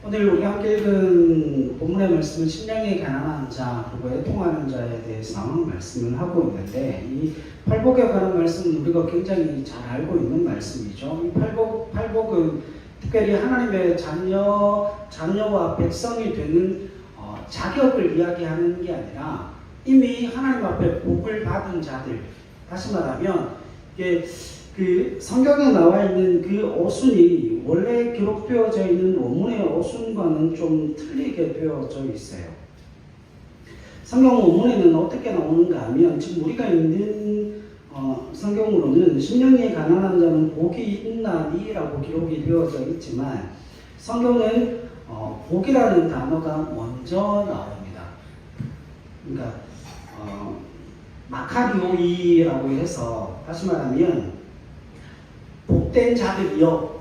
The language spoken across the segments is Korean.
오늘 우리 함께 읽은 본문의 말씀은 심령이 가난한 자 그리고 애통하는 자에 대해서 말씀을 하고 있는데, 이 팔복에 관한 말씀은 우리가 굉장히 잘 알고 있는 말씀이죠. 이 팔복은 특별히 하나님의 자녀와 백성이 되는 자격을 이야기하는 게 아니라 이미 하나님 앞에 복을 받은 자들, 다시 말하면 그 성경에 나와 있는 그 어순이 원래 기록되어져 있는 원문의 어순과는 좀 틀리게 되어져 있어요. 성경 원문에는 어떻게 나오는가 하면, 지금 우리가 있는 성경으로는 심령이 가난한 자는 복이 있나니라고 기록이 되어져 있지만, 성경은 복이라는 단어가 먼저 나옵니다. 그러니까 마카리오이라고 해서, 다시 말하면 복된 자들이여,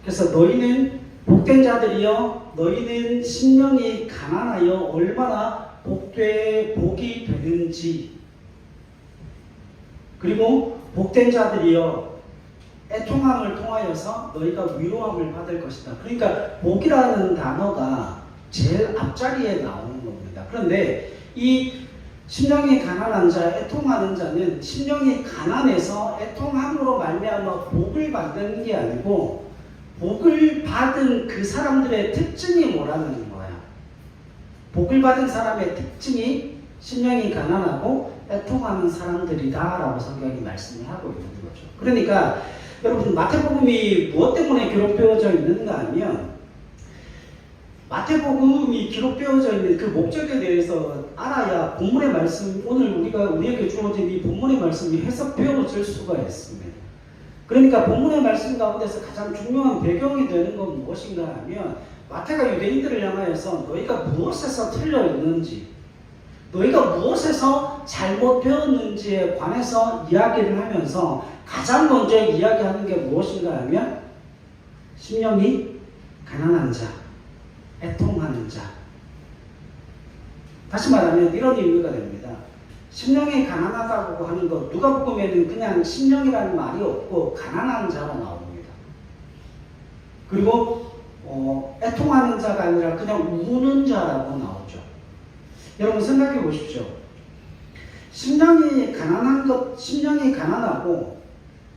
그래서 너희는 복된 자들이여, 너희는 심령이 가난하여 얼마나 복이 되는지, 그리고 복된 자들이여 애통함을 통하여서 너희가 위로함을 받을 것이다. 그러니까 복이라는 단어가 제일 앞자리에 나오는 겁니다. 그런데 이 심령이 가난한 자, 애통하는 자는 심령이 가난해서 애통함으로 말미암아 복을 받는 게 아니고, 복을 받은 그 사람들의 특징이 뭐라는 거야. 복을 받은 사람의 특징이 심령이 가난하고 애통하는 사람들이다 라고 성경이 말씀을 하고 있는 거죠. 그러니까 여러분, 마태복음이 무엇 때문에 기록되어져 있는가 하면, 마태복음이 기록되어져 있는 그 목적에 대해서 알아야 본문의 말씀, 오늘 우리에게 주어진 이 본문의 말씀이 해석되어질 수가 있습니다. 그러니까 본문의 말씀 가운데서 가장 중요한 배경이 되는 건 무엇인가 하면, 마태가 유대인들을 향하여서 너희가 무엇에서 틀려 있는지, 너희가 무엇에서 잘못되었는지에 관해서 이야기를 하면서 가장 먼저 이야기하는 게 무엇인가 하면, 심령이 가난한 자, 애통하는 자. 다시 말하면 이런 의미가 됩니다. 심령이 가난하다고 하는 것, 누가복음에는 그냥 심령이라는 말이 없고 가난한 자로 나옵니다. 그리고 애통하는 자가 아니라 그냥 우는 자라고 나오죠. 여러분 생각해 보십시오. 심령이 가난하고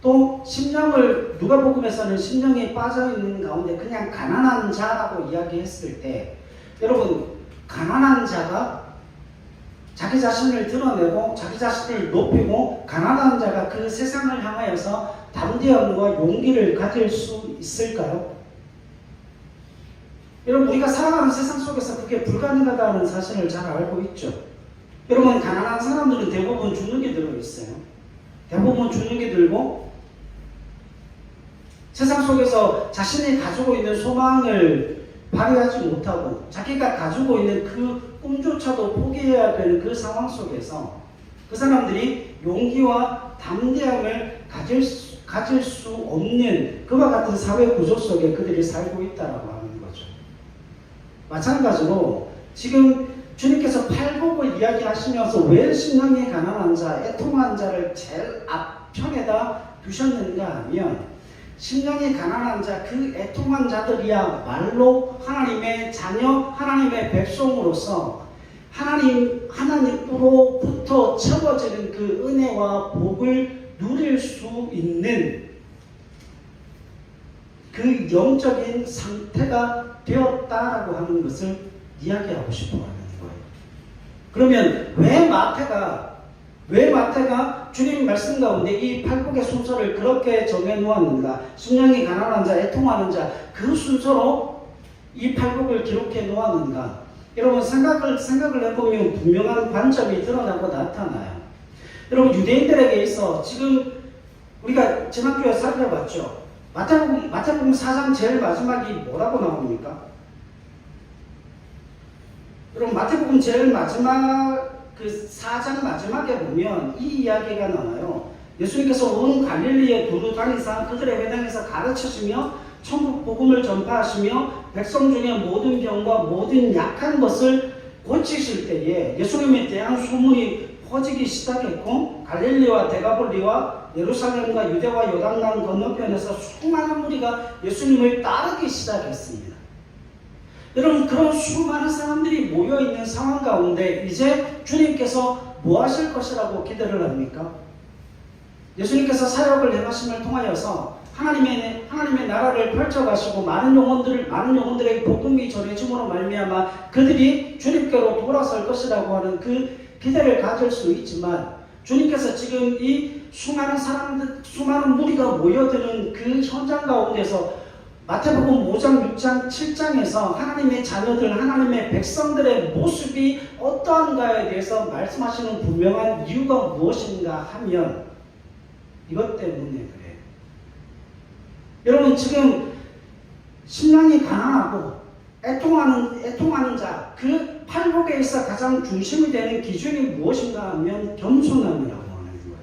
또 심령을, 누가복음에서는 심령이 빠져있는 가운데 그냥 가난한 자라고 이야기했을 때, 여러분, 가난한 자가 자기 자신을 드러내고 자기 자신을 높이고, 가난한 자가 그 세상을 향하여서 담대함과 용기를 가질 수 있을까요? 여러분, 우리가 살아가는 세상 속에서 그게 불가능하다는 사실을 잘 알고 있죠. 여러분, 가난한 사람들은 대부분 주눅이 들어있어요. 대부분 주눅이 들고 세상 속에서 자신이 가지고 있는 소망을 발휘하지 못하고 자기가 가지고 있는 그 꿈조차도 포기해야 되는 그 상황 속에서 그 사람들이 용기와 담대함을 가질 수 없는 그와 같은 사회 구조 속에 그들이 살고 있다라고 하는 거죠. 마찬가지로 지금 주님께서 팔복을 이야기하시면서 왜 심령이 가난한 자, 애통한 자를 제일 앞편에다 두셨는가 하면, 심령이 가난한 자, 그 애통한 자들이야 말로 하나님의 자녀, 하나님의 백성으로서 하나님으로부터 채워지는 그 은혜와 복을 누릴 수 있는 그 영적인 상태가 되었다라고 하는 것을 이야기하고 싶어 하는 거예요. 그러면 왜 마태가 주님 말씀 가운데 이 팔복의 순서를 그렇게 정해 놓았는가? 심령이 가난한 자, 애통하는 자, 그 순서로 이 팔복을 기록해 놓았는가? 여러분 생각을 해보면 분명한 관점이 드러나고 나타나요. 여러분, 유대인들에게 있어 지금 우리가 지난주에 살펴봤죠. 마태복음 4장 제일 마지막이 뭐라고 나옵니까? 여러분, 마태복음 제일 마지막 그 4장 마지막에 보면 이 이야기가 나와요. 예수님께서 온 갈릴리에 두루 다니사 그들의 회당에서 가르치시며 천국 복음을 전파하시며 백성 중에 모든 병과 모든 약한 것을 고치실 때에 예수님에 대한 소문이 퍼지기 시작했고, 갈릴리와 데가볼리와 예루살렘과 유대와 요단강 건너편에서 수많은 무리가 예수님을 따르기 시작했습니다. 여러분, 그런 수많은 사람들이 모여있는 상황 가운데 이제 주님께서 뭐 하실 것이라고 기대를 합니까? 예수님께서 사역을 행하심을 통하여서 하나님의 나라를 펼쳐가시고 많은 영혼들에게 복음이 전해짐으로 말미암아 그들이 주님께로 돌아설 것이라고 하는 그 기대를 가질 수 있지만, 주님께서 지금 이 수많은 무리가 모여드는 그 현장 가운데서 마태복음 5장, 6장, 7장에서 하나님의 자녀들, 하나님의 백성들의 모습이 어떠한가에 대해서 말씀하시는 분명한 이유가 무엇인가 하면 이것 때문에 그래요. 여러분, 지금 신랑이 가난하고 애통하는 자, 그 팔복에 있어 가장 중심이 되는 기준이 무엇인가 하면 겸손함이라고 하는 거예요.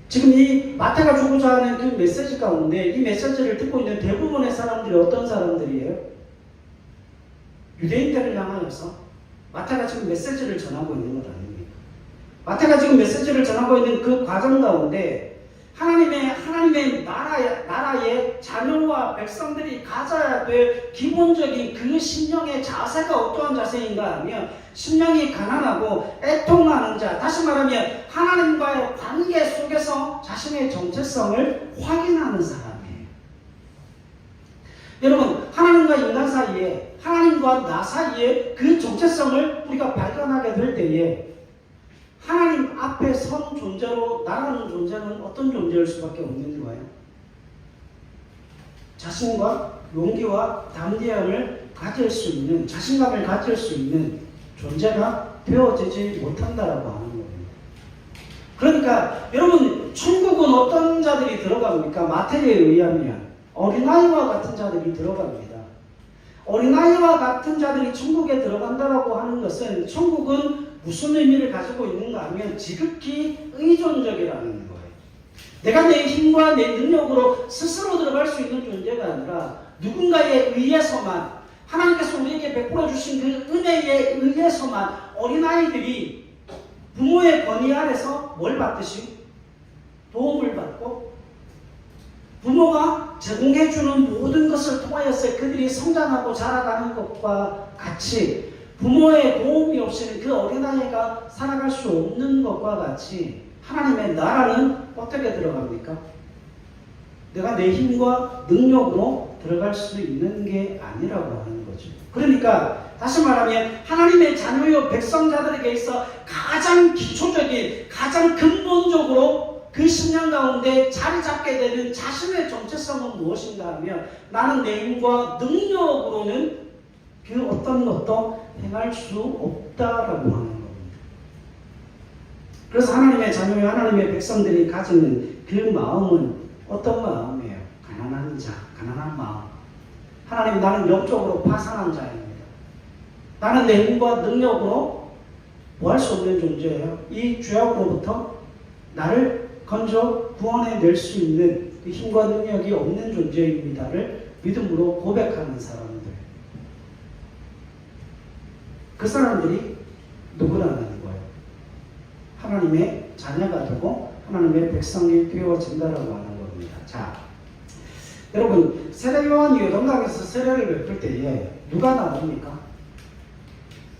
지금 이 마태가 주고자 하는 그 메시지 가운데 이 메시지를 듣고 있는 대부분의 사람들이 어떤 사람들이에요? 유대인들을 향하여서 마태가 지금 메시지를 전하고 있는 것 아닙니까? 마태가 지금 메시지를 전하고 있는 그 과정 가운데 하나님의 나라의 자녀와 백성들이 가져야 될 기본적인 그 심령의 자세가 어떠한 자세인가 하면, 심령이 가난하고 애통하는 자, 다시 말하면 하나님과의 관계 속에서 자신의 정체성을 확인하는 사람이에요. 여러분, 하나님과 인간 사이에, 하나님과 나 사이에 그 정체성을 우리가 발견하게 될 때에 하나님 앞에 선 존재로 나라는 존재는 어떤 존재일 수밖에 없는 거예요. 자신과 용기와 담대함을 가질 수 있는, 자신감을 가질 수 있는 존재가 되어지지 못한다라고 하는 겁니다. 그러니까 여러분, 천국은 어떤 자들이 들어갑니까? 마태에 의하면 어린아이와 같은 자들이 들어갑니다. 어린아이와 같은 자들이 천국에 들어간다라고 하는 것은, 천국은 무슨 의미를 가지고 있는가 하면 지극히 의존적이라는 거예요. 내가 내 힘과 내 능력으로 스스로 들어갈 수 있는 존재가 아니라 누군가에 의해서만, 하나님께서 우리에게 베풀어 주신 그 은혜에 의해서만 어린아이들이 부모의 권위 아래서 뭘 받듯이 도움을 받고, 부모가 제공해주는 모든 것을 통하여서 그들이 성장하고 자라가는 것과 같이, 부모의 도움이 없이는 그 어린아이가 살아갈 수 없는 것과 같이 하나님의 나라는 어떻게 들어갑니까? 내가 내 힘과 능력으로 들어갈 수 있는 게 아니라고 하는 거죠. 그러니까 다시 말하면 하나님의 자녀요 백성자들에게 있어 가장 기초적인, 가장 근본적으로 그 신앙 가운데 자리 잡게 되는 자신의 정체성은 무엇인가 하면, 나는 내 힘과 능력으로는 그 어떤 것도 행할 수 없다라고 하는 겁니다. 그래서 하나님의 자녀와 하나님의 백성들이 가지는 그 마음은 어떤 마음이에요? 가난한 자, 가난한 마음. 하나님, 나는 영적으로 파산한 자입니다. 나는 내 힘과 능력으로 뭐 할 수 없는 존재예요. 이 죄악으로부터 나를 건져 구원해낼 수 있는 그 힘과 능력이 없는 존재입니다를 믿음으로 고백하는 사람들. 그 사람들이 누구라는 거예요? 하나님의 자녀가 되고 하나님의 백성이 되어진다라고 하는 겁니다. 자, 여러분, 세례 요한이 요단강에서 세례를 베풀 때에 누가 나옵니까?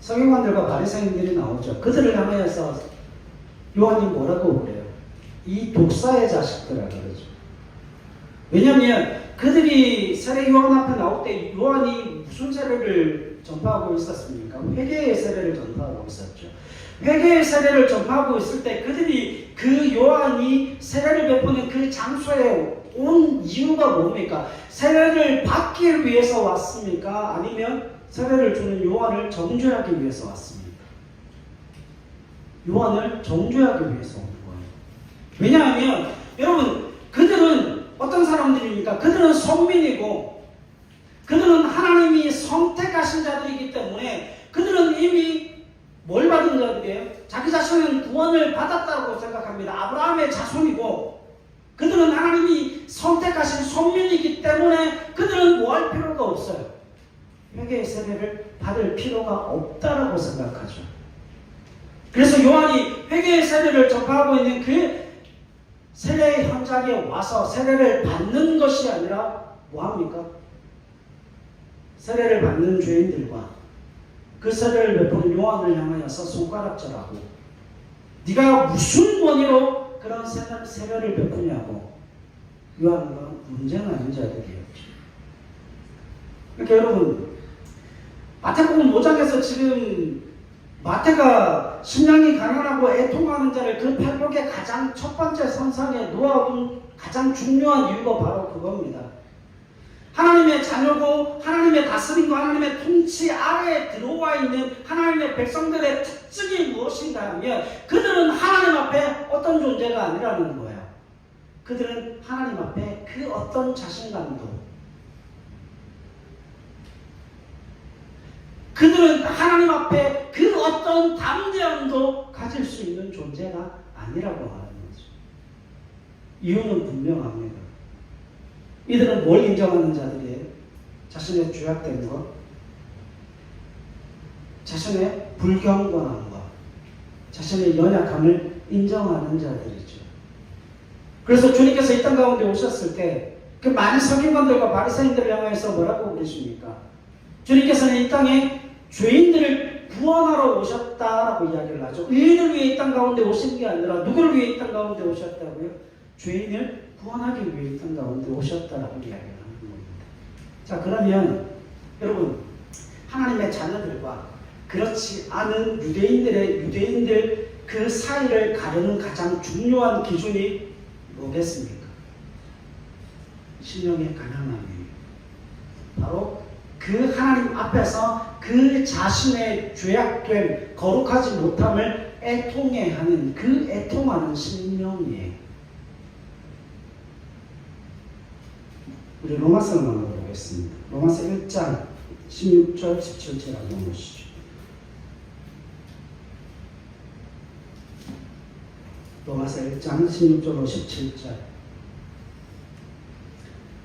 서기관들과 바리새인들이 나오죠. 그들을 향하여서 요한이 뭐라고 그래요? 이 독사의 자식들이라고 그러죠. 왜냐하면 그들이 세례 요한 앞에 나올 때 요한이 무슨 세례를 전파하고 있었습니까? 회개의 세례를 전파하고 있었죠. 회개의 세례를 전파하고 있을 때 그들이 그 요한이 세례를 베푸는 그 장소에 온 이유가 뭡니까? 세례를 받기 위해서 왔습니까? 아니면 세례를 주는 요한을 정죄하기 위해서 왔습니까? 요한을 정죄하기 위해서 온 거예요. 왜냐하면 여러분, 그들은 어떤 사람들입니까? 그들은 선민이고 그들은 하나님이 선택하신 자들이기 때문에 그들은 이미 뭘 받은 자들이에요? 자기 자신은 구원을 받았다고 생각합니다. 아브라함의 자손이고 그들은 하나님이 선택하신 선민이기 때문에 그들은 뭐 할 필요가 없어요. 회개의 세례를 받을 필요가 없다라고 생각하죠. 그래서 요한이 회개의 세례를 전파하고 있는 세례 현장에 와서 세례를 받는 것이 아니라 뭐합니까? 세례를 받는 죄인들과 그 세례를 베푸는 요한을 향하여서 손가락질하고 네가 무슨 권위로 그런 세례를 베푸냐고 요한과 문제가 아닌 자들이었죠. 그러니까 여러분 마태복음 5장에서 지금 마태가 신령이 가난하고 애통하는 자를 그 팔복의 가장 첫 번째 선상에 놓아둔 가장 중요한 이유가 바로 그겁니다. 하나님의 자녀고 하나님의 다스림과 하나님의 통치 아래에 들어와 있는 하나님의 백성들의 특징이 무엇인가 하면 그들은 하나님 앞에 어떤 존재가 아니라는 거예요. 그들은 하나님 앞에 그 어떤 자신감도 그들은 하나님 앞에 그 어떤 담대함도 가질 수 있는 존재가 아니라고 하는 거죠. 이유는 분명합니다. 이들은 뭘 인정하는 자들이에요? 자신의 죄악된 것, 자신의 불경건한 것, 자신의 연약함을 인정하는 자들이죠. 그래서 주님께서 이 땅 가운데 오셨을 때 그 많은 서기관들과 바리새인들을 향해서 뭐라고 그러십니까? 주님께서는 이 땅에 죄인들을 구원하러 오셨다라고 이야기를 하죠. 의인을 위해 이 땅 가운데 오신 게 아니라 누구를 위해 이 땅 가운데 오셨다고요? 죄인을 구원하기 위해 이 땅 가운데 오셨다라고 이야기를 하는 겁니다. 자, 그러면 여러분 하나님의 자녀들과 그렇지 않은 유대인들 그 사이를 가르는 가장 중요한 기준이 뭐겠습니까? 신령의 가난함이에요. 바로 그 하나님 앞에서 그 자신의 죄악됨, 거룩하지 못함을 애통해하는 그 애통하는 심령이에요. 우리 로마서를 한번 보겠습니다. 로마서 1장 16절 17절 한번 보시죠. 로마서 1장 16절로 17절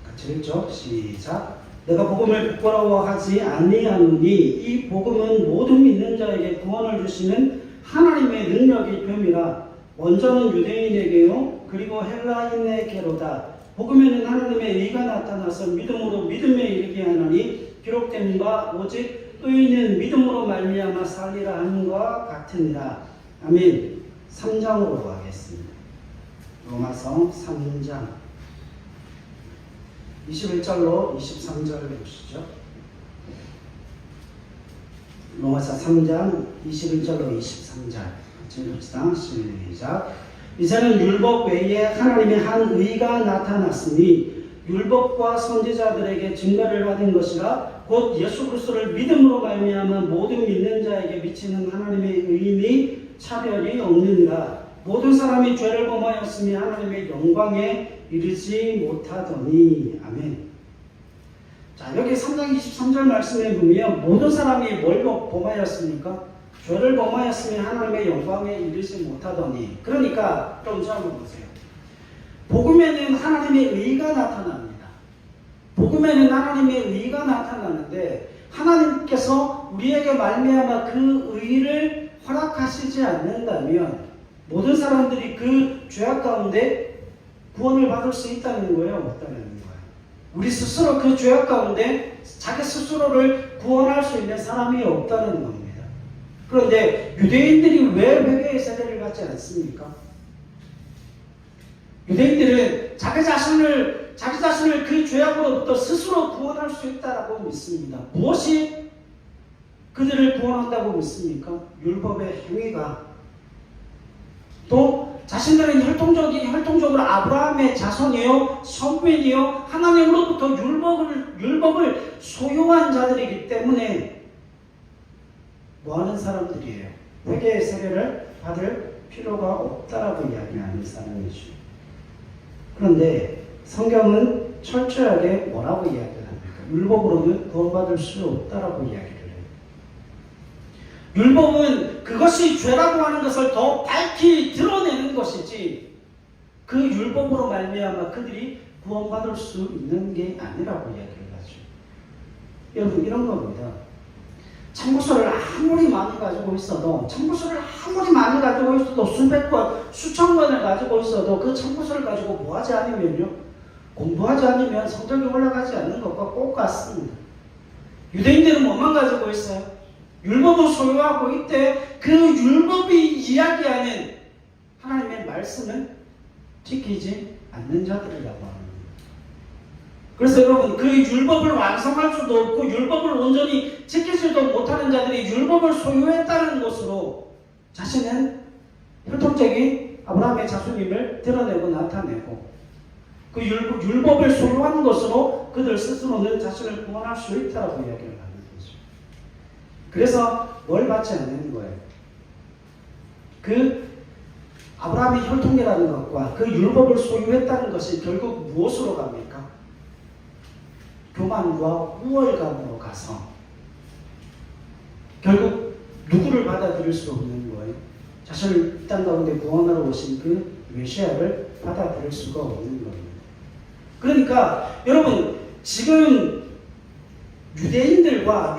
같이 읽죠. 시작. 내가 복음을 부끄러워하지 아니하노니 이 복음은 모든 믿는 자에게 구원을 주시는 하나님의 능력이 됨이라. 먼저는 유대인에게요 그리고 헬라인에게로다. 복음에는 하나님의 의가 나타나서 믿음으로 믿음에 이르게 하나니 기록된 바 오직 의인은 믿음으로 말미암아 살리라 하는 것과 같으니라. 아멘. 3장으로 가겠습니다. 로마서 3장 21절로 23절 보시죠. 로마서 3장 21절로 23절 같이 읽읍시다. 시작. 이제는 율법 외에 하나님의 한 의가 나타났으니 율법과 선지자들에게 증거를 받은 것이라 곧 예수 그리스도를 믿음으로 말미암아 모든 믿는 자에게 미치는 하나님의 의인이 차별이 없느니라. 모든 사람이 죄를 범하였으니 하나님의 영광에 이르지 못하더니. 아멘. 자, 여기 3장 23절 말씀에 보면 모든 사람이 뭘 범하였습니까? 죄를 범하였으니 하나님의 영광에 이르지 못하더니. 그러니까 좀 한번 보세요. 복음에는 하나님의 의가 나타납니다. 복음에는 하나님의 의가 나타나는데 하나님께서 우리에게 말미암아 그 의를 허락하시지 않는다면 모든 사람들이 그 죄악 가운데 구원을 받을 수 있다는 거예요? 없다는 거예요? 우리 스스로 그 죄악 가운데 자기 스스로를 구원할 수 있는 사람이 없다는 겁니다. 그런데 유대인들이 왜 회개의 세례를 받지 않습니까? 유대인들은 자기 자신을 그 죄악으로부터 스스로 구원할 수 있다라고 믿습니다. 무엇이 그들을 구원한다고 믿습니까? 율법의 행위가. 또 자신들은 혈통적으로 아브라함의 자손이요 선민이요 하나님으로부터 율법을 소유한 자들이기 때문에 뭐하는 사람들이에요? 회개의 세례를 받을 필요가 없다라고 이야기하는 사람이죠. 그런데 성경은 철저하게 뭐라고 이야기를 합니까? 율법으로는 구원받을 수 없다라고 이야기를 해요. 율법은 그것이 죄라고 하는 것을 더 밝히 드러내는 것이지 그 율법으로 말미암아 그들이 구원받을 수 있는 게 아니라고 이야기를 하죠. 여러분 이런 겁니다. 참고서를 아무리 많이 가지고 있어도 수백 권, 수천 권을 가지고 있어도 그 참고서를 가지고 뭐 하지 않으면요, 공부하지 않으면 성적이 올라가지 않는 것과 똑같습니다. 유대인들은 뭐만 가지고 있어요? 율법을 소유하고 이때 그 율법이 이야기하는 하나님의 말씀을 지키지 않는 자들이라고 합니다. 그래서 여러분, 그 율법을 완성할 수도 없고 율법을 온전히 지키지도 못하는 자들이 율법을 소유했다는 것으로 자신은 혈통적인 아브라함의 자손임을 드러내고 나타내고, 그 율법을 소유한 것으로 그들 스스로는 자신을 구원할 수 있다고 이야기를 하는 거죠. 그래서 뭘 받지 않는 거예요? 그 아브라함의 혈통이라는 것과 그 율법을 소유했다는 것이 결국 무엇으로 갑니까? 교만과 우월감으로 가서 결국 누구를 받아들일 수 없는 거예요? 자신을 이 땅 가운데 구원하러 오신 그 메시아를 받아들일 수가 없는 겁니다. 그러니까 여러분, 지금 유대인들과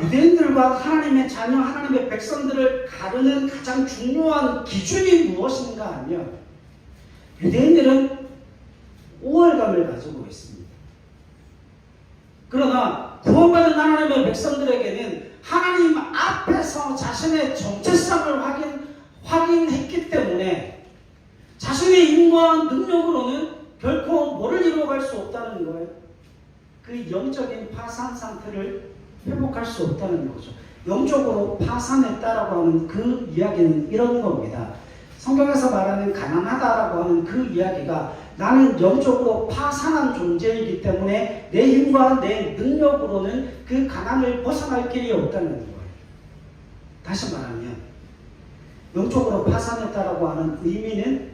하나님의 자녀, 하나님의 백성들을 가르는 가장 중요한 기준이 무엇인가 하면, 유대인들은 우월감을 가지고 있습니다. 그러나 구원받은 하나님의 백성들에게는 하나님 앞에서 자신의 정체성을 확인했기 때문에 자신의 힘과 능력으로는 결코 뭐를 이루어갈 수 없다는 거예요. 그 영적인 파산 상태를 회복할 수 없다는 거죠. 영적으로 파산했다라고 하는 그 이야기는 이런 겁니다. 성경에서 말하는 가난하다라고 하는 그 이야기가, 나는 영적으로 파산한 존재이기 때문에 내 힘과 내 능력으로는 그 가난을 벗어날 길이 없다는 거예요. 다시 말하면 영적으로 파산했다라고 하는 의미는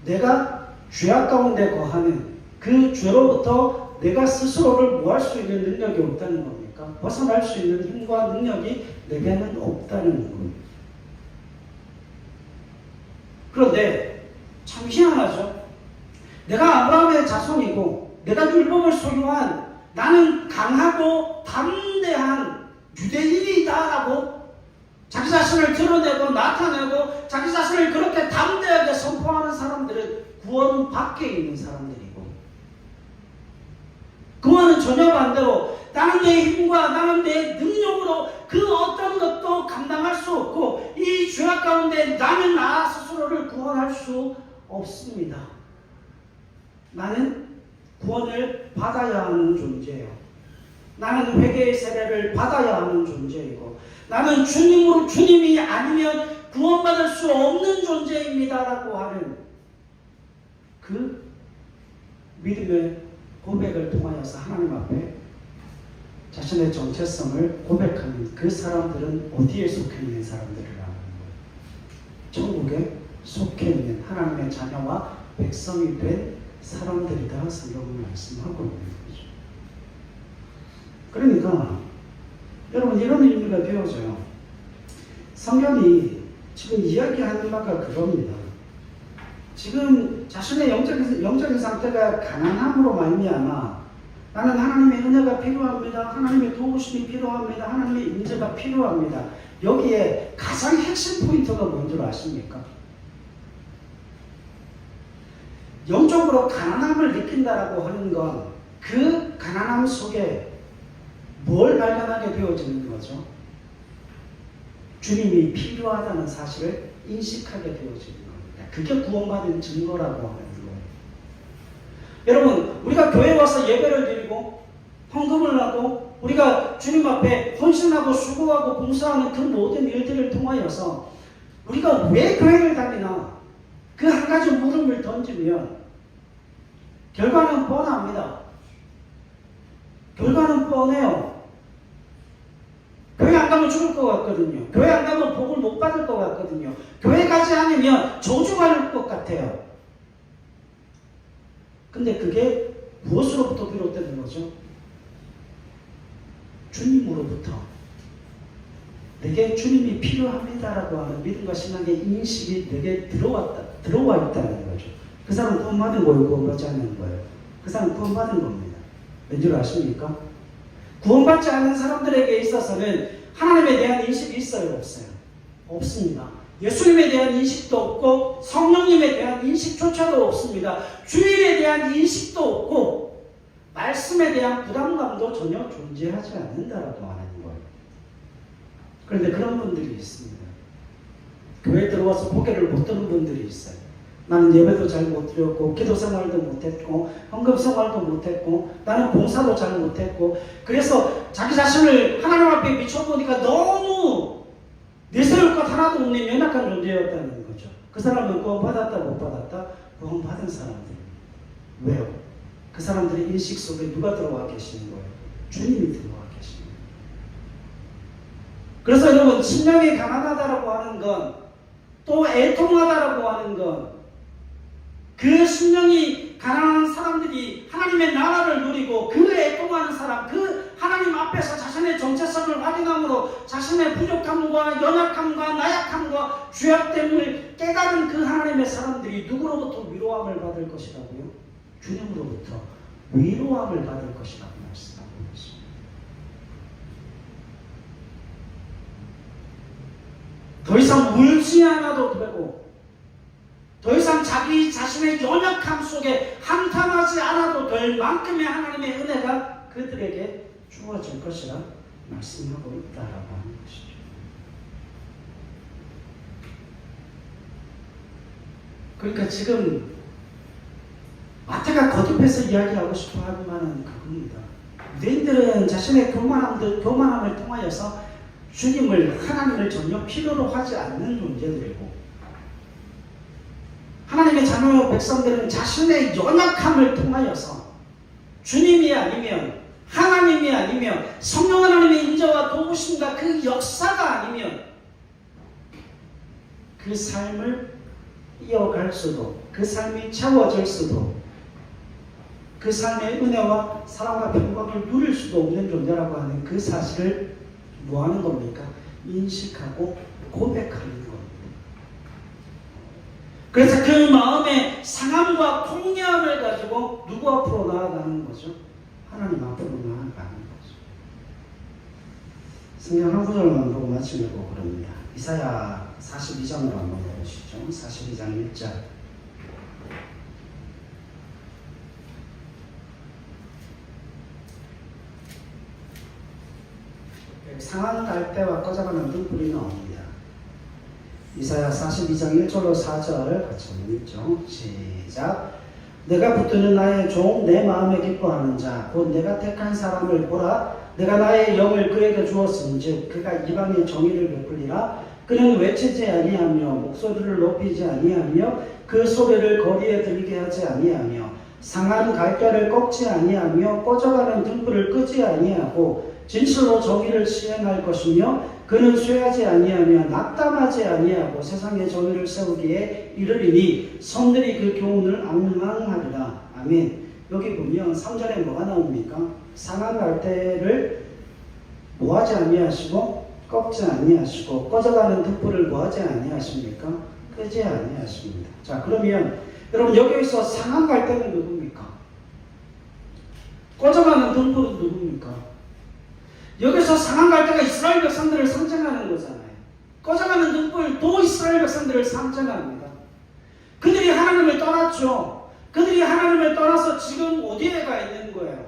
내가 죄악 가운데 거하는 그 죄로부터 내가 스스로를 모할 수 있는 능력이 없다는 겁니까? 벗어날 수 있는 힘과 능력이 내게는 없다는 겁니다. 그런데 참 희한하죠. 내가 아브라함의 자손이고 내가 율법을 소유한, 나는 강하고 담대한 유대인이다라고 자기 자신을 드러내고 나타내고 자기 자신을 그렇게 담대하게 선포하는 사람들은 구원 밖에 있는 사람들이고, 그와는 전혀 반대로 나는 내 힘과 나는 내 능력으로 그 어떤 것도 감당할 수 없고 이 죄악 가운데 나는 나 스스로를 구원할 수 없습니다. 나는 구원을 받아야 하는 존재예요. 나는 회개의 세례를 받아야 하는 존재이고, 나는 주님이 아니면 구원받을 수 없는 존재입니다라고 하는 그 믿음의 고백을 통하여서 하나님 앞에 자신의 정체성을 고백하는 그 사람들은 어디에 속해 있는 사람들이라는 거예요? 천국에 속해 있는 하나님의 자녀와 백성이 된 사람들이다, 성경은 말씀하고 있는 거죠. 그러니까 여러분, 이런 의미가 되어져요. 성경이 지금 이야기하는 바가 그겁니다. 지금 자신의 영적인 상태가 가난함으로 말미암아 나는 하나님의 은혜가 필요합니다. 하나님의 도우심이 필요합니다. 하나님의 인재가 필요합니다. 여기에 가장 핵심 포인트가 뭔 줄 아십니까? 영적으로 가난함을 느낀다라고 하는 건 그 가난함 속에 뭘 발견하게 되어지는 거죠? 주님이 필요하다는 사실을 인식하게 되어지는 겁니다. 그게 구원받은 증거라고 하는 거예요. 여러분, 우리가 교회에 와서 예배를 드리고 헌금을 하고 우리가 주님 앞에 헌신하고 수고하고 봉사하는 그 모든 일들을 통하여서 우리가 왜 교회를 다니나, 그 한 가지 물음을 던지면 결과는 뻔합니다. 결과는 뻔해요. 교회 안 가면 죽을 것 같거든요. 교회 안 가면 복을 못 받을 것 같거든요. 교회 가지 않으면 저주받을 것 같아요. 근데 그게 무엇으로부터 비롯되는 거죠? 주님으로부터. 내게 주님이 필요합니다라고 하는 믿음과 신앙의 인식이 내게 들어와 있다는 거죠. 그 사람은 구원받은 거예요, 구원받지 않는 거예요? 그 사람은 구원받은 겁니다. 왠지 아십니까? 구원받지 않은 사람들에게 있어서는 하나님에 대한 인식이 있어요, 없어요? 없습니다. 예수님에 대한 인식도 없고 성령님에 대한 인식조차도 없습니다. 주일에 대한 인식도 없고 말씀에 대한 부담감도 전혀 존재하지 않는다라고 하는 거예요. 그런데 그런 분들이 있습니다. 교회에 들어와서 고개를 못 드는 분들이 있어요. 나는 예배도 잘 못 드렸고 기도 생활도 못했고 헌금 생활도 못했고 나는 봉사도 잘 못했고 그래서 자기 자신을 하나님 앞에 비춰보니까 너무 내세울 것 하나도 없는 연약한 존재였다는 거죠. 그 사람은 구원 받았다 못 받았다? 구원 받은 사람들. 왜요? 그 사람들의 인식 속에 누가 들어와 계시는 거예요? 주님이 들어와 계시는 거예요. 그래서 여러분 심령이 가난하다라고 하는 건 또 애통하다라고 하는 건 그 심령이 가난한 사람들이 하나님의 나라를 누리고 그 애통하는 사람, 그 하나님 앞에서 자신의 정체성을 확인함으로 자신의 부족함과 연약함과 나약함과 죄악됨을 깨달은 그 하나님의 사람들이 누구로부터 위로함을 받을 것이라고요? 주님으로부터 위로함을 받을 것이라고 말씀하고 있습니다. 더 이상 울지 않아도 되고 더 이상 자기 자신의 연약함 속에 한탄하지 않아도 될 만큼의 하나님의 은혜가 그들에게 주어질 것이라 말씀하고 있다라고 하는 것이죠. 그러니까 지금 마태가 거듭해서 이야기하고 싶어 하는 말은 그겁니다. 유대인들은 자신의 교만함을 통하여서 주님을, 하나님을 전혀 필요로 하지 않는 존재들이고 하나님의 자녀 백성들은 자신의 연약함을 통하여서 주님이 아니면 하나님이 아니면 성령 하나님의 인자와 도우심과 그 역사가 아니면 그 삶을 이어갈 수도 그 삶이 채워질 수도 그 삶의 은혜와 사랑과 평강을 누릴 수도 없는 존재라고 하는 그 사실을 뭐하는 겁니까? 인식하고 고백하는 겁니다. 그래서 그 마음의 상함과 통념을 가지고 누구 앞으로 나아가는 거죠? 하나님 앞으로 나아가는 거죠. 성경 한 구절만 보고 마치려고 그럽니다. 이사야 42장으로 한번 해보시죠. 42장 1절. 상한 갈대와 꺼져가는 등불이 나옵니다. 이사야 42장 1절로 4절 같이 한번 읽죠. 시작. 내가 붙드는 나의 종 내 마음에 기뻐하는 자 곧 내가 택한 사람을 보라. 내가 나의 영을 그에게 주었은즉 그가 이방의 정의를 베풀리라. 그는 외치지 아니하며 목소리를 높이지 아니하며 그 소리를 거리에 들리게 하지 아니하며 상한 갈대를 꺾지 아니하며 꺼져가는 등불을 끄지 아니하고 진실로 정의를 시행할 것이며 그는 쇠하지 아니하며 낙담하지 아니하고 세상의 정의를 세우기에 이르리니 성들이 그 교훈을 앙망하리라. 아멘. 여기 보면 3절에 뭐가 나옵니까? 상한 갈대를 뭐하지 아니하시고 꺾지 아니하시고 꺼져가는 등불을 뭐하지 아니하십니까? 끄지 아니하십니다. 자, 그러면 여러분 여기서 상한 갈대는 누굽니까? 꺼져가는 등불은 누굽니까? 여기서 상한 갈대가 이스라엘 백성들을 상징하는 거잖아요. 꺼져가는 등불도 이스라엘 백성들을 상징합니다. 그들이 하나님을 떠났죠. 그들이 하나님을 떠나서 지금 어디에 가 있는 거예요?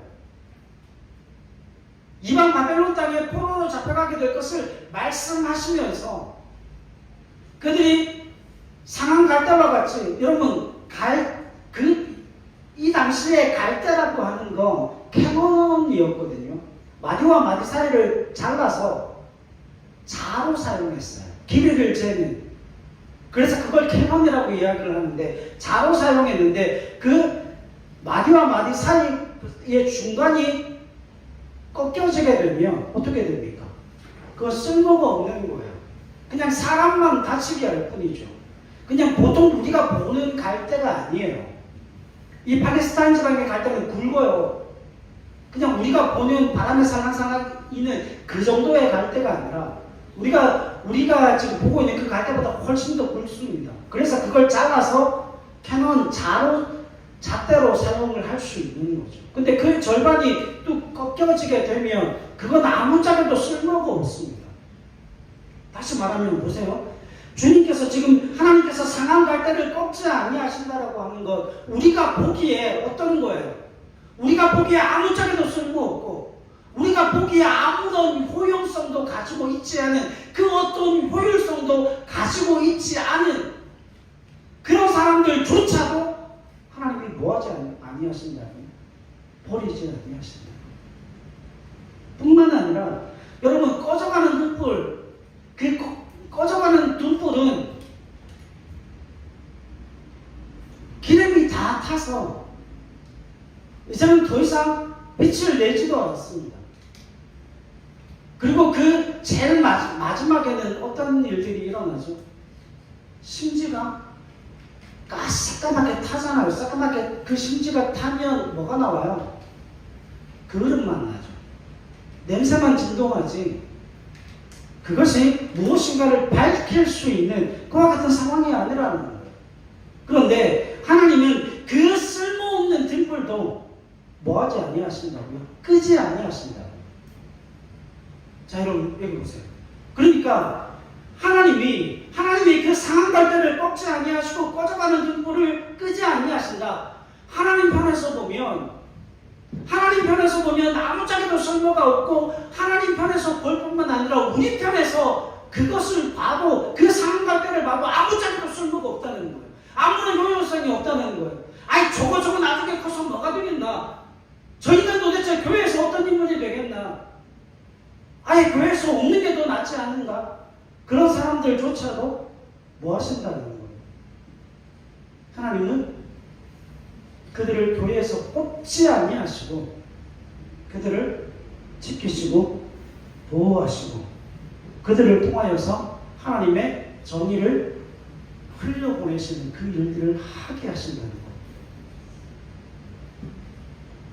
이방 바벨론 땅에 포로로 잡혀가게 될 것을 말씀하시면서 그들이 상한 갈대와 같이 여러분 이 당시에 갈대라고 하는 거 캐논이었거든요. 마디와 마디 사이를 잘라서 자로 사용했어요. 길이를 재는. 그래서 그걸 캐논이라고 이야기를 하는데 자로 사용했는데 그 마디와 마디 사이의 중간이 꺾여지게 되면 어떻게 됩니까? 그거 쓸모가 없는 거예요. 그냥 사람만 다치게 할 뿐이죠. 그냥 보통 우리가 보는 갈대가 아니에요. 이 팔레스타인 지방의 갈대는 굵어요. 그냥 우리가 보는 바람에 살랑살랑이는 그 정도의 갈대가 아니라 우리가 지금 보고 있는 그 갈대보다 훨씬 더 굵습니다. 그래서 그걸 잘라서 캐논 잣대로 사용을 할 수 있는 거죠. 근데 그 절반이 또 꺾여지게 되면 그건 아무 자료도 쓸모가 없습니다. 다시 말하면 보세요. 주님께서 지금 하나님께서 상한 갈대를 꺾지 아니하신다라고 하는 것, 우리가 보기에 어떤 거예요? 우리가 보기에 아무짝에도 쓸모없고 우리가 보기에 아무런 효용성도 가지고 있지 않은, 그 어떤 효율성도 가지고 있지 않은 그런 사람들조차도 하나님이 뭐하지 아니하신다고요? 버리지 아니하신다. 뿐만 아니라 여러분, 꺼져가는 등불, 그 꺼져가는 등불은 기름이 다 타서 이제는 더 이상 빛을 내지도 않습니다. 그리고 그 제일 마지막에는 어떤 일들이 일어나죠? 심지가 새까맣게 타잖아요. 새까맣게 그 심지가 타면 뭐가 나와요? 그릇만 나죠. 냄새만 진동하지 그것이 무엇인가를 밝힐 수 있는 그와 같은 상황이 아니라는 거예요. 그런데 하나님은 그 쓸모없는 등불도 뭐하지 아니하신다고요? 끄지 아니하신다고요. 자, 여러분 여기 보세요. 그러니까 하나님이 그 상한 갈대를 꺾지 아니하시고 꺼져가는 등불을 끄지 아니하신다. 하나님 편에서 보면 아무짝에도 쓸모가 없고, 하나님 편에서 볼 뿐만 아니라 우리 편에서 그것을 봐도, 그 상한 갈대를 봐도 아무짝에도 쓸모가 없다는 거예요. 아무런 효용성이 없다는 거예요. 아이, 저거 나중에 커서 뭐가 되겠나? 저희는 도대체 교회에서 어떤 인물이 되겠나? 아예 교회에서 없는 게 더 낫지 않은가? 그런 사람들조차도 뭐 하신다는 거예요? 하나님은 그들을 교회에서 뽑지 아니하시고 그들을 지키시고 보호하시고 그들을 통하여서 하나님의 정의를 흘려보내시는 그 일들을 하게 하신다는 거예요.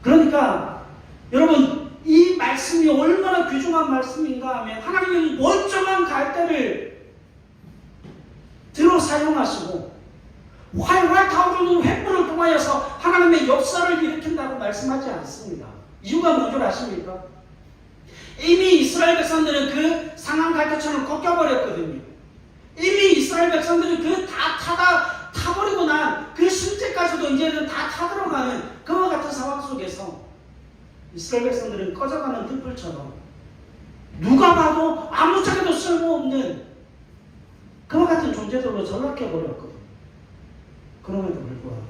그러니까 여러분, 이 말씀이 얼마나 귀중한 말씀인가 하면, 하나님은 멀쩡한 갈대를 들어 사용하시고 활활 타오르는 횃불을 통하여서 하나님의 역사를 일으킨다고 말씀하지 않습니다. 이유가 뭔 줄 아십니까? 이미 이스라엘 백성들은 그 상한 갈대처럼 꺾여버렸거든요. 이미 이스라엘 백성들은 그 다 타버리고 난 그 심지까지도 이제는 다 타들어가는 그와 같은 상황 속에서 이스라엘 백성들은 꺼져가는 등불처럼 누가 봐도 아무짝에도 쓸모없는 그와 같은 존재들로 전락해버렸거든요. 그럼에도 불구하고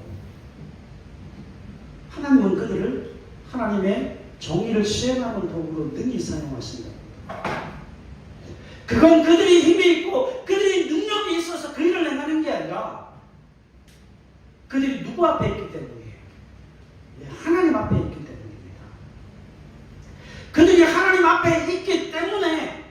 하나님은 그들을 하나님의 정의를 시행하는 도구로 능히 사용하신다. 그건 그들이 힘이 있고 그들이 능력이 있어서 그 일을 행하는 게 아니라 그들이 누구 앞에 있기 때문이에요. 하나님 앞에 있기 때문입니다. 그들이 하나님 앞에 있기 때문에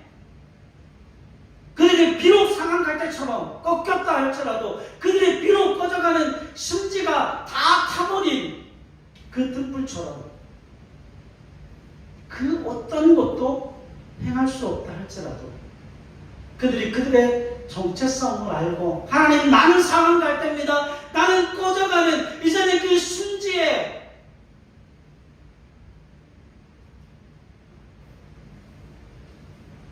그들이 비록 상한 갈대처럼 꺾였다 할지라도, 그들이 비록 꺼져가는 심지가 다 타버린 그 등불처럼 그 어떤 것도 행할 수 없다 할지라도 그들이 그들의 정체성을 알고, 하나님, 나는 상한 갈대입니다. 나는 꺼져가는 이제는 그 심지에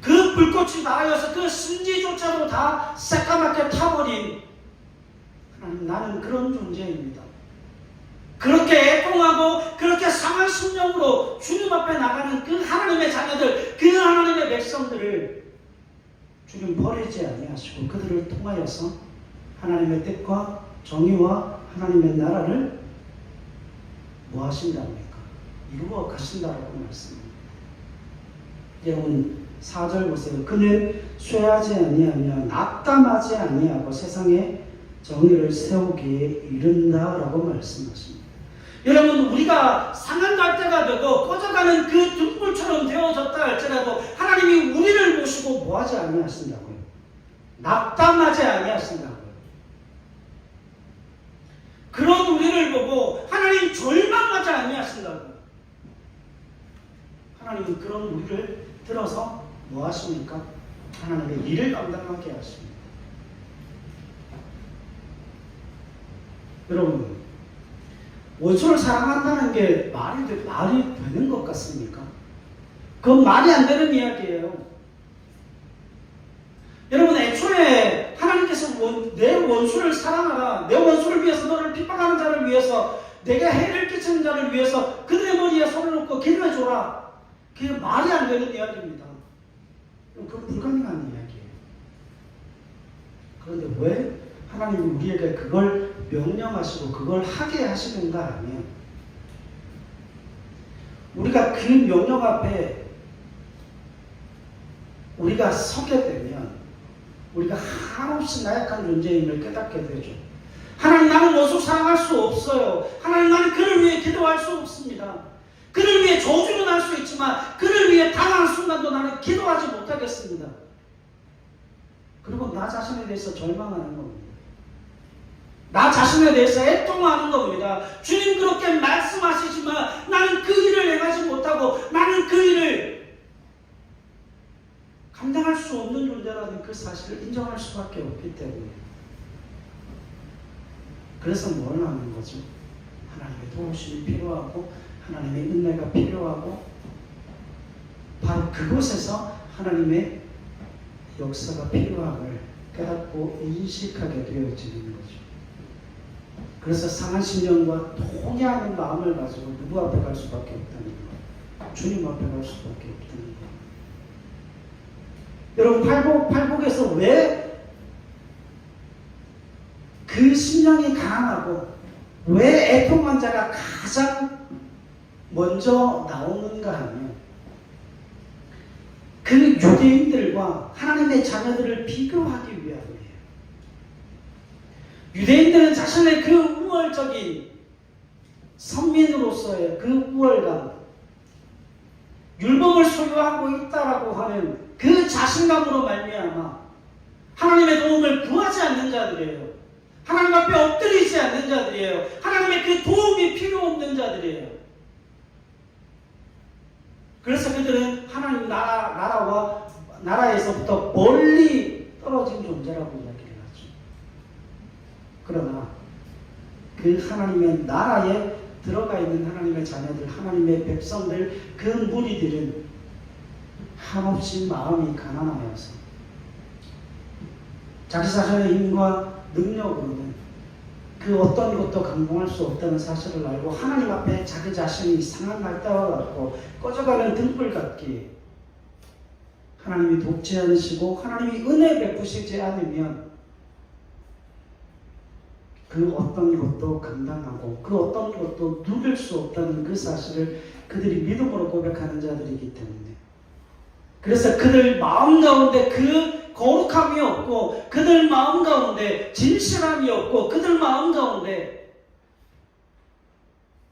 그 불꽃이 나하여서 그 심지조차도 다 새까맣게 타버린 하나님, 나는 그런 존재입니다. 그렇게 애통하고 그렇게 상한 심령으로 주님 앞에 나가는 그 하나님의 자녀들, 그 하나님의 백성들을 주님 버리지 아니하시고 그들을 통하여서 하나님의 뜻과 정의와 하나님의 나라를 뭐 하신답니까? 이루어 가신다라고 말씀합니다. 여러분 4절 보세요. 그는 쇠하지 아니하며 낙담하지 아니하고 세상에 정의를 세우기에 이른다라고 말씀하십니다. 여러분, 우리가 상한 갈대가 되고 꺼져가는 그 등불처럼 되어졌다 할지라도 하나님이 우리를 보시고 뭐하지 아니하신다고요? 낙담하지 아니하신다고요. 그런 우리를 보고 하나님 절망하지 아니하신다고요. 하나님은 그런 우리를 들어서 뭐 하십니까? 하나님의 일을 감당하게 하십니다. 여러분, 원수를 사랑한다는 게 말이 되는 것 같습니까? 그건 말이 안 되는 이야기예요. 여러분, 애초에 하나님께서 내 원수를 사랑하라, 내 원수를 위해서, 너를 핍박하는 자를 위해서, 내가 해를 끼치는 자를 위해서 그들의 머리에 손을 놓고 기도해줘라. 그게 말이 안 되는 이야기입니다. 그건 불가능한 이야기예요. 그런데 왜 하나님이 우리에게 그걸 명령하시고 그걸 하게 하시는가 하면, 우리가 그 명령 앞에 우리가 서게 되면 우리가 한없이 나약한 존재임을 깨닫게 되죠. 하나님, 나는 원수 사랑할 수 없어요. 하나님, 나는 그를 위해 기도할 수 없습니다. 그를 위해 저주는 할 수 있지만 그를 위해 당한 순간도 나는 기도하지 못하겠습니다. 그리고 나 자신에 대해서 절망하는 겁니다. 나 자신에 대해서 애통하는 겁니다. 주님 그렇게 말씀하시지만 나는 그 일을 행하지 못하고 나는 그 일을 감당할 수 없는 존재라는 그 사실을 인정할 수밖에 없기 때문에, 그래서 뭘 하는 거죠? 하나님의 도우심이 필요하고 하나님의 은혜가 필요하고, 바로 그곳에서 하나님의 역사가 필요함을 깨닫고 인식하게 되어지는 거죠. 그래서 상한 심령과 통회하는 마음을 가지고 누구 앞에 갈 수밖에 없다는 거예요. 주님 앞에 갈 수밖에 없다는 거예요. 여러분, 팔복에서 왜 그 심령이 강하고 왜 애통한 자가 가장 먼저 나오는가 하면, 그 유대인들과 하나님의 자녀들을 비교하기 위함이에요. 유대인들은 자신의 그 우월적인 선민으로서의 그 우월감, 율법을 소유하고 있다라고 하는 그 자신감으로 말미암아 하나님의 도움을 구하지 않는 자들이에요. 하나님 앞에 엎드리지 않는 자들이에요. 하나님의 그 도움이 필요 없는 자들이에요. 그래서 그들은 하나님 나라에서부터 멀리 떨어진 존재라고 이야기를 하죠. 그러나 그 하나님의 나라에 들어가 있는 하나님의 자녀들, 하나님의 백성들, 그 무리들은 한없이 마음이 가난하여서 자기 자신의 힘과 능력으로는 그 어떤 것도 감당할 수 없다는 사실을 알고 하나님 앞에 자기 자신이 상한 날짜와 같고 꺼져가는 등불 같기에 하나님이 돕지 않으시고 하나님이 은혜 베푸시지 않으면 그 어떤 것도 감당하고 그 어떤 것도 누릴 수 없다는 그 사실을 그들이 믿음으로 고백하는 자들이기 때문에, 그래서 그들 마음 가운데 그 거룩함이 없고 그들 마음 가운데 진실함이 없고 그들 마음 가운데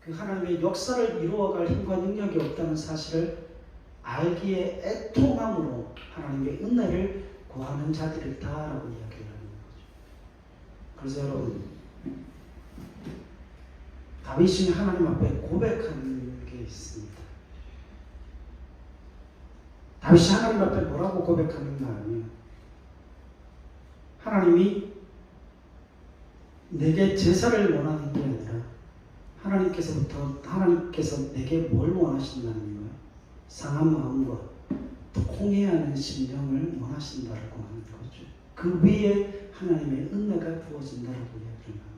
그 하나님의 역사를 이루어갈 힘과 능력이 없다는 사실을 알기에 애통함으로 하나님의 은혜를 구하는 자들이다라고 이야기를 하는 거죠. 그래서 여러분, 다윗이 하나님 앞에 고백하는 게 있습니다. 다윗이 하나님 앞에 뭐라고 고백하는가 하면, 하나님이 내게 제사를 원하는 게 아니라 하나님께서 내게 뭘 원하신다는 거예요? 상한 마음과 통회하는 심령을 원하신다라고 하는 거죠. 그 위에 하나님의 은혜가 부어진다라고 이야기합니다.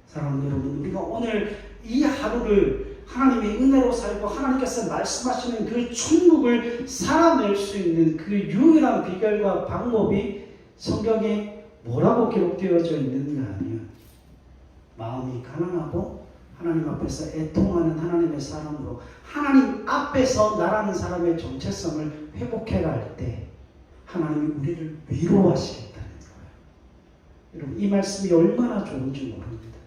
사랑하는 여러분, 우리가 오늘 이 하루를 하나님의 은혜로 살고 하나님께서 말씀하시는 그 천국을 살아낼 수 있는 그 유일한 비결과 방법이 성경에 뭐라고 기록되어져 있는가 하면, 마음이 가난하고 하나님 앞에서 애통하는 하나님의 사람으로 하나님 앞에서 나라는 사람의 정체성을 회복해갈 때 하나님이 우리를 위로하시겠다는 거예요. 여러분, 이 말씀이 얼마나 좋은지 모릅니다.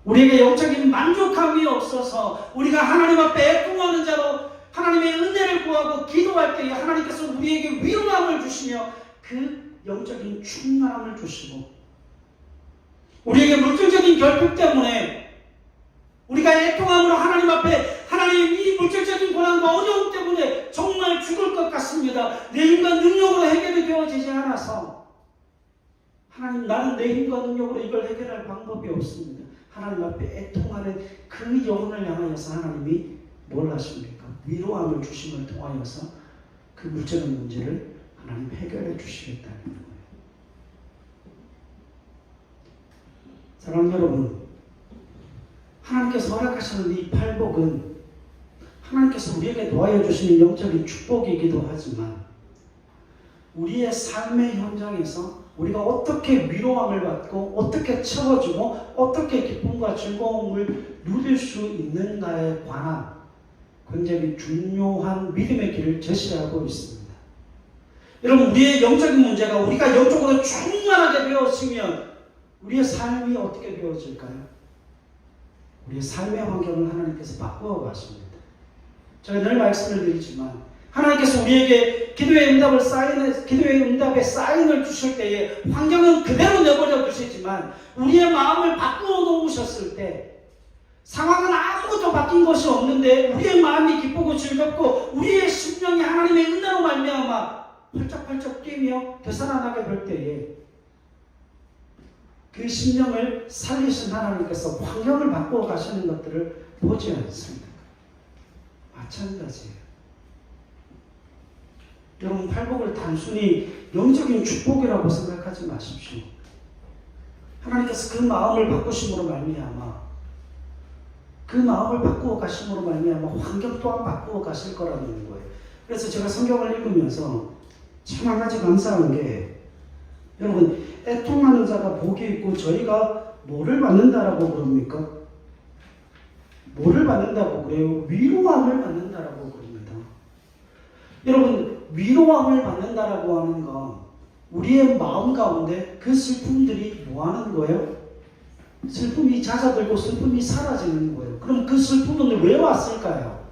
우리에게 영적인 만족함이 없어서 우리가 하나님 앞에 애통하는 자로 하나님의 은혜를 구하고 기도할 때에 하나님께서 우리에게 위로함을 주시며 그 영적인 충만함을 주시고, 우리에게 물질적인 결핍 때문에 우리가 애통함으로 하나님 앞에 하나님, 이 물질적인 고난과 어려움 때문에 정말 죽을 것 같습니다. 내 힘과 능력으로 해결이 되어지지 않아서 하나님, 나는 내 힘과 능력으로 이걸 해결할 방법이 없습니다. 하나님 앞에 애통하는 그 영혼을 향하여서 하나님이 뭘 하십니까? 위로함을 주심을 통하여서 그 물질의 문제를 하나님 해결해 주시겠다는 거예요. 사랑하는 여러분, 하나님께서 허락하시는 이 팔복은 하나님께서 우리에게 놓아여 주시는 영적인 축복이기도 하지만 우리의 삶의 현장에서 우리가 어떻게 위로함을 받고 어떻게 채워주고 어떻게 기쁨과 즐거움을 누릴 수 있는가에 관한 굉장히 중요한 믿음의 길을 제시하고 있습니다. 여러분, 우리의 영적인 문제가 우리가 영적으로 충만하게 되었으면 우리의 삶이 어떻게 되어질까요? 우리의 삶의 환경을 하나님께서 바꾸어 가십니다. 제가 늘 말씀을 드리지만 하나님께서 우리에게 기도의 응답의 사인을 주실 때에 환경은 그대로 내버려 두시지만 우리의 마음을 바꾸어 놓으셨을 때 상황은 아무것도 바뀐 것이 없는데 우리의 마음이 기쁘고 즐겁고 우리의 심령이 하나님의 은혜로 말미암아 펄쩍펄쩍 뛰며 되살아나게 될 때에 그 심령을 살리신 하나님께서 환경을 바꾸어 가시는 것들을 보지 않습니다. 마찬가지예요. 여러분, 팔복을 단순히 영적인 축복이라고 생각하지 마십시오. 하나님께서 그 마음을 바꾸심으로 말미암아 그 마음을 바꾸어 가심으로 말미암아 환경 또한 바꾸어 가실 거라는 거예요. 그래서 제가 성경을 읽으면서 참 한 가지 감사한 게 여러분, 애통하는 자가 복이 있고 저희가 뭐를 받는다라고 그럽니까? 뭐를 받는다고 그래요? 위로함을 받는다라고 그럽니다. 여러분, 위로함을 받는다라고 하는 건 우리의 마음 가운데 그 슬픔들이 뭐 하는 거예요? 슬픔이 잦아들고 슬픔이 사라지는 거예요. 그럼 그 슬픔은 왜 왔을까요?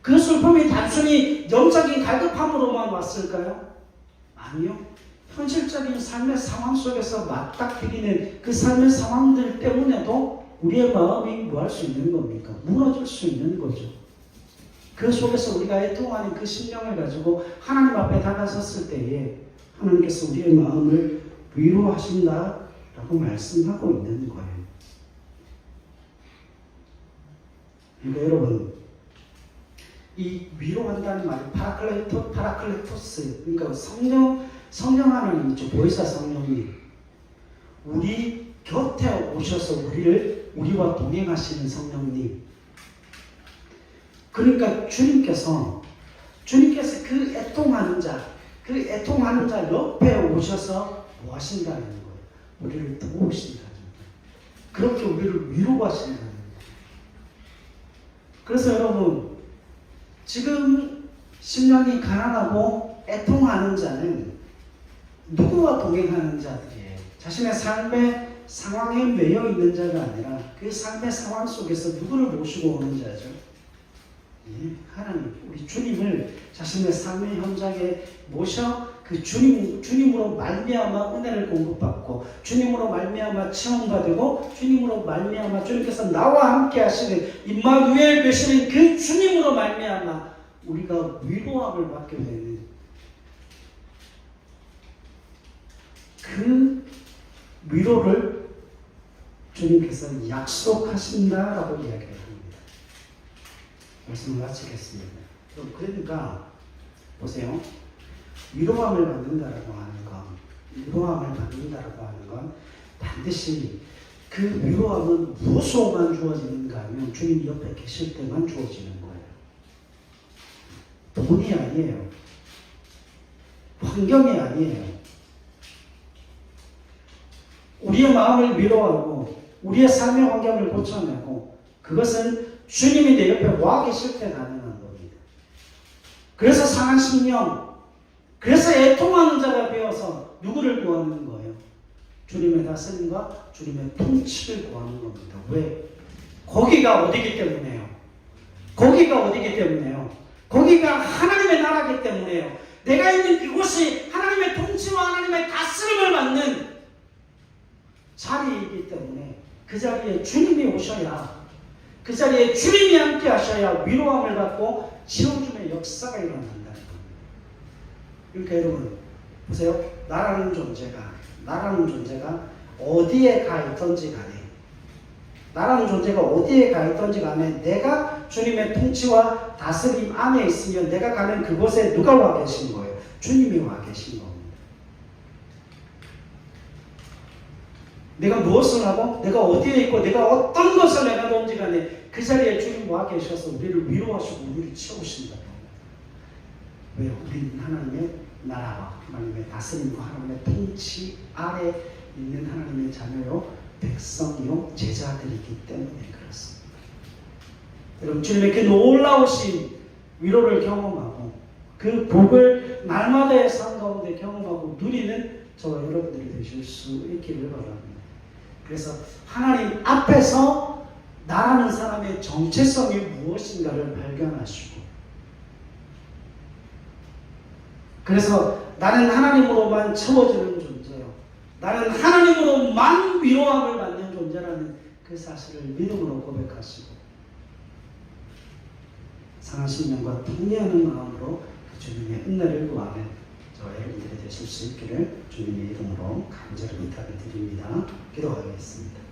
그 슬픔이 단순히 영적인 갈급함으로만 왔을까요? 아니요. 현실적인 삶의 상황 속에서 맞닥뜨리는 그 삶의 상황들 때문에도 우리의 마음이 뭐 할 수 있는 겁니까? 무너질 수 있는 거죠. 그 속에서 우리가 애통하는 그 심령을 가지고 하나님 앞에 다가섰을 때에 하나님께서 우리의 마음을 위로하신다라고 말씀하고 있는 거예요. 그러니까 여러분, 이 위로한다는 말이 파라클레토스, 그러니까 성령 하나님이죠. 보혜사 성령이 우리 곁에 오셔서 우리와 동행하시는 성령님. 그러니까 주님께서 그 애통하는 자 옆에 오셔서 뭐 하신다는 거예요? 우리를 도우신다는 거예요. 그렇게 우리를 위로하신다는 거예요. 그래서 여러분, 지금 심령이 가난하고 애통하는 자는 누구와 동행하는 자들이에요? 자신의 삶의 상황에 매여 있는 자가 아니라 그 삶의 상황 속에서 누구를 모시고 오는 자죠? 하나님, 우리 주님을 자신의 삶의 현장에 모셔 그 주님으로 말미암아 은혜를 공급받고 주님으로 말미암아 체험받고 주님으로 말미암아 주님께서 나와 함께 하시는 임마누엘 되시는 그 주님으로 말미암아 우리가 위로함을 받게 되는 그 위로를 주님께서 약속하신다라고 이야기를 합니다. 말씀을 마치겠습니다. 그러니까 보세요. 위로함을 받는다라고 하는 건 반드시 그 위로함은 무엇으로만 주어지는가 하면 주님 옆에 계실 때만 주어지는 거예요. 돈이 아니에요. 환경이 아니에요. 우리의 마음을 위로하고 우리의 삶의 환경을 고쳐내고 그것은 주님이 내 옆에 와 계실 때 가능한 겁니다. 그래서 상한 심령, 그래서 애통하는 자가 되어서 누구를 구하는 거예요? 주님의 다스림과 주님의 통치를 구하는 겁니다. 왜? 거기가 어디기 때문에요? 거기가 하나님의 나라이기 때문에요. 내가 있는 그곳이 하나님의 통치와 하나님의 다스림을 받는 자리이기 때문에 그 자리에 주님이 오셔야, 그 자리에 주님이 함께 하셔야 위로함을 받고 지어줌의 역사가 일어난다는 겁니다. 그러니까 여러분 보세요. 나라는 존재가 어디에 가 있던지 간에 나라는 존재가 어디에 가 있던지 간에 내가 주님의 통치와 다스림 안에 있으면 내가 가는 그곳에 누가 와 계신 거예요? 주님이 와 계신 겁니다. 내가 무엇을 하고 내가 어디에 있고 내가 어떤 것을 해가든지 간에 그 자리에 주님 와 계셔서 우리를 위로하시고 우리를 채우신다. 왜? 우리는 하나님의 나라와 하나님의 다스림과 하나님의 통치 아래 있는 하나님의 자녀요 백성이요 제자들이기 때문에 그렇습니다. 여러분 주님의 그 놀라우신 위로를 경험하고 그 복을 날마다의 삶 가운데 경험하고 누리는 저와 여러분들이 되실 수 있기를 바랍니다. 그래서 하나님 앞에서 나라는 사람의 정체성이 무엇인가를 발견하시고 그래서 나는 하나님으로만 채워지는 존재요. 나는 하나님으로만 위로함을 받는 존재라는 그 사실을 믿음으로 고백하시고 상한 심령과 통례하는 마음으로 그 주님의 은혜를 구하는 저와 여러분들이 되실 수 있기를 주님의 이름으로 간절히 부탁을 드립니다. 기도하겠습니다.